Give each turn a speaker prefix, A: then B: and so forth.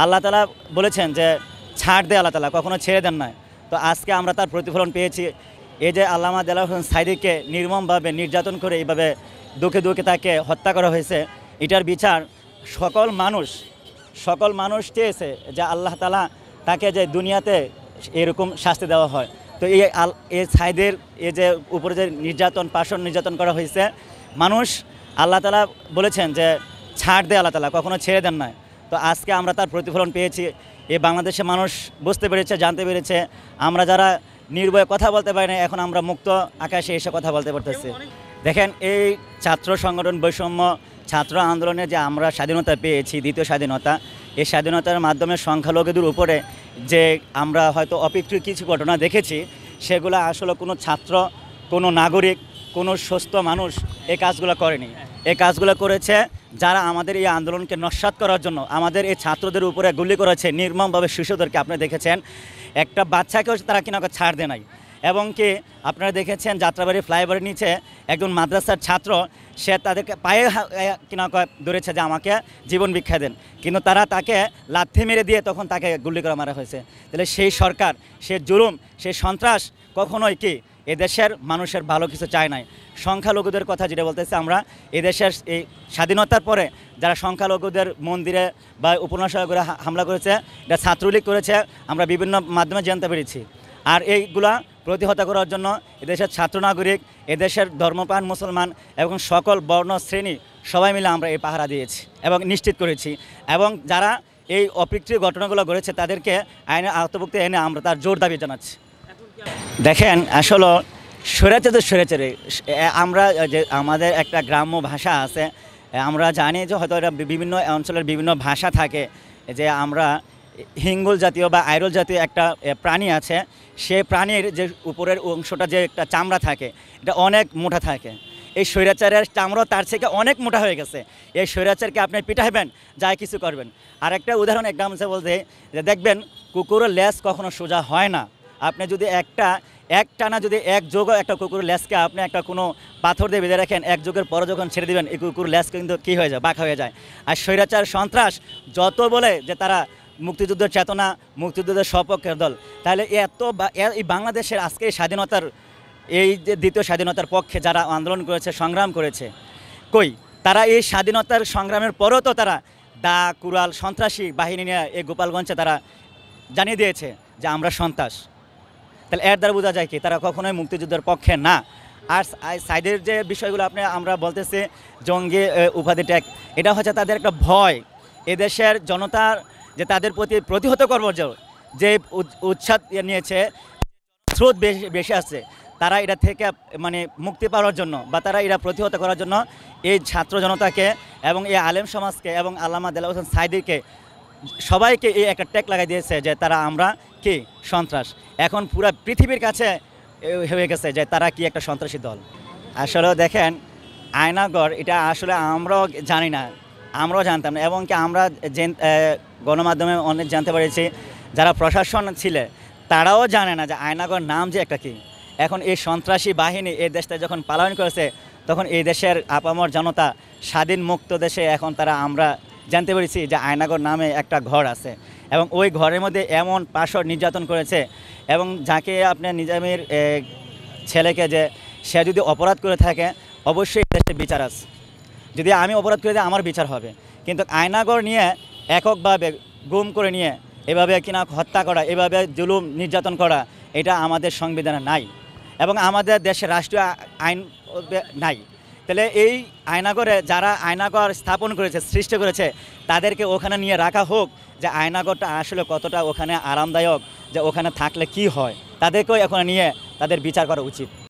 A: আল্লাহ তাআলা বলেছেন যে ছাড় দেয় আল্লাহ তাআলা, কখনো ছেড়ে দেন না। তো আজকে আমরা তার প্রতিফলন পেয়েছি। এই যে আল্লামা দেলোয়ার হোসেন সাঈদীকে নির্মমভাবে নির্যাতন করে এইভাবে দুঃখে দুঃখে তাকে হত্যা করা হয়েছে, এটার বিচার সকল মানুষ চেয়েছে যে আল্লাহ তাআলা তাকে যে দুনিয়াতে এরকম শাস্তি দেওয়া হয়। তো এই সাঈদের এই যে উপরে যে পাষণ নির্যাতন করা হয়েছে, মানুষ আল্লাহ তাআলা বলেছেন যে ছাড় দেয় আল্লাহ তাআলা, কখনো ছেড়ে দেন না। তো আজকে আমরা তার প্রতিফলন পেয়েছি। এই বাংলাদেশের মানুষ বুঝতে পেরেছে, জানতে পেরেছে, আমরা যারা নির্ভয়ে কথা বলতে পারি না, এখন আমরা মুক্ত আকাশে এসে কথা বলতে পারতেছি। দেখেন, এই ছাত্র সংগঠন বৈষম্য ছাত্র আন্দোলনে যে আমরা স্বাধীনতা পেয়েছি, দ্বিতীয় স্বাধীনতা, এই স্বাধীনতার মাধ্যমে সংখ্যালঘুদের উপরে যে আমরা হয়তো অপ্রীতিকর কিছু ঘটনা দেখেছি, সেগুলো আসলে কোনো ছাত্র, কোনো নাগরিক, কোনো সুস্থ মানুষ এই কাজগুলো করেনি। এই কাজগুলো করেছে যারা আমাদের এই আন্দোলনকে নস্যাৎ করার জন্য, আমাদের এই ছাত্রদের উপরে গুলি করেছে নির্মমভাবে, শিশুদেরকে আপনি দেখেছেন, একটা বাচ্চাকেও তারা কিনা ছাড় দেয় নাই। এবং কি আপনারা দেখেছেন যাত্রাবাড়ি ফ্লাইওভারের নিচে একজন মাদ্রাসার ছাত্র, সে তাদেরকে পায়ে কিনা ধরেছে যে আমাকে জীবন ভিক্ষা দেন, কিন্তু তারা তাকে লাথি মেরে দিয়ে তখন তাকে গুলি করে মারা হয়েছে। তাহলে সেই সরকার, সে জুলুম, সেই সন্ত্রাস কখনোই কি এদেশের মানুষের ভালো কিছু চায় নাই। সংখ্যালঘুদের কথা যেটা বলতেছে, আমরা এদেশের এই স্বাধীনতার পরে যারা সংখ্যালঘুদের মন্দিরে বা উপন্যাসগুলো হামলা করেছে, এটা ছাত্রলীগ করেছে, আমরা বিভিন্ন মাধ্যমে জানতে পেরেছি। আর এইগুলা প্রতিহত করার জন্য এদেশের ছাত্র নাগরিক, এদেশের ধর্মপ্রাণ মুসলমান এবং সকল বর্ণ শ্রেণী সবাই মিলে আমরা এই পাহারা দিয়েছি এবং নিশ্চিত করেছি। এবং যারা এই অপ্রীতিকর ঘটনাগুলো ঘটেছে তাদেরকে আইনের আওতাভুক্ত এনে আমরা তার জোর দাবি জানাচ্ছি। দেখেন, আসলে স্বৈরাচারে আমরা যে আমাদের একটা গ্রাম্য ভাষা আছে, আমরা জানি যে হয়তো এটা বিভিন্ন অঞ্চলের বিভিন্ন ভাষা থাকে, যে আমরা হিঙ্গল জাতীয় বা আইরল জাতীয় একটা প্রাণী আছে, সে প্রাণীর যে উপরের অংশটা যে একটা চামড়া থাকে, এটা অনেক মোটা থাকে। এই স্বৈরাচারের চামড়া তার থেকে অনেক মোটা হয়ে গেছে। এই স্বৈরাচারকে আপনি পিটাইবেন, যাই কিছু করবেন। আর একটা উদাহরণ একটা বলতে, যে দেখবেন কুকুরের লেজ কখনো সোজা হয় না। আপনি যদি একটানা যদি এক যোগ একটা কুকুরের লেজকে আপনি একটা কোনো পাথর দিয়ে বেঁধে রাখেন, এক যুগের পরে যখন ছেড়ে দেবেন, এই কুকুর লেজ কিন্তু কী হয়ে যায়, বাঁকা হয়ে যায়। আর স্বৈরাচার সন্ত্রাস যত বলে যে তারা মুক্তিযুদ্ধের চেতনা, মুক্তিযুদ্ধের সপক্ষের দল, তাহলে এই বাংলাদেশের আজকে স্বাধীনতার এই যে দ্বিতীয় স্বাধীনতার পক্ষে যারা আন্দোলন করেছে, সংগ্রাম করেছে, কই তারা এই স্বাধীনতার সংগ্রামের পরেও তো তারা দা কুড়াল সন্ত্রাসী বাহিনী নিয়ে এই গোপালগঞ্জে তারা জানিয়ে দিয়েছে যে আমরা সন্ত্রাস। তাহলে এর দ্বারা বোঝা যায় কি তারা কখনোই মুক্তিযুদ্ধের পক্ষে না। আর সাইডের যে বিষয়গুলো আমরা বলতেছি, জঙ্গি উপাধি ট্যাগ, এটা হচ্ছে তাদের একটা ভয়, এদেশের জনতার যে তাদের প্রতি প্রতিহত করবার যে উৎসাহ নিয়েছে, স্রোত বেশি আছে, তারা এটা থেকে মানে মুক্তি পাওয়ার জন্য বা তারা এটা প্রতিহত করার জন্য এই ছাত্র জনতাকে এবং এই আলেম সমাজকে এবং আল্লামা দেলোয়ার হোসেন সাঈদীকে সবাইকে এই একটা ট্যাগ লাগাই দিয়েছে যে তারা আমরা কি সন্ত্রাস। এখন পুরো পৃথিবীর কাছে হয়ে গেছে যে তারা কি একটা সন্ত্রাসী দল। আসলে দেখেন, আয়নাগর এটা আসলে আমরাও জানি না, আমরাও জানতাম না, এবং কি আমরা গণমাধ্যমে অনেক জানতে পেরেছি, যারা প্রশাসন ছিলে তারাও জানে না যে আয়নাগর নাম যে একটা কি। এখন এই সন্ত্রাসী বাহিনী এই দেশটা যখন পালন করেছে, তখন এই দেশের আপামর জনতা স্বাধীন মুক্ত দেশে এখন আমরা জানতে পেরেছি যে আয়নাগর নামে একটা ঘর আছে, এবং ওই ঘরের মধ্যে এমন পাশর নির্যাতন করেছে, এবং যাকে আপনার নিজামীর ছেলেকে যে সে যদি অপরাধ করে থাকে, অবশ্যই দেশে বিচার আছে। যদি আমি অপরাধ করে দিই, আমার বিচার হবে। কিন্তু আয়নাগর নিয়ে এককভাবে গুম করে নিয়ে এভাবে কিনা হত্যা করা, এভাবে জুলুম নির্যাতন করা, এটা আমাদের সংবিধানে নাই এবং আমাদের দেশের রাষ্ট্রীয় আইন নাই। তাহলে এই আয়নাগরে যারা আয়নাগর স্থাপন করেছে, সৃষ্টি করেছে, তাদেরকে ওখানে নিয়ে রাখা হোক, যে আয়নাগরটা আসলে কতটা ওখানে আরামদায়ক, যে ওখানে থাকলে কি হয়, তাদেরকেও ওখানে নিয়ে তাদের বিচার করা উচিত।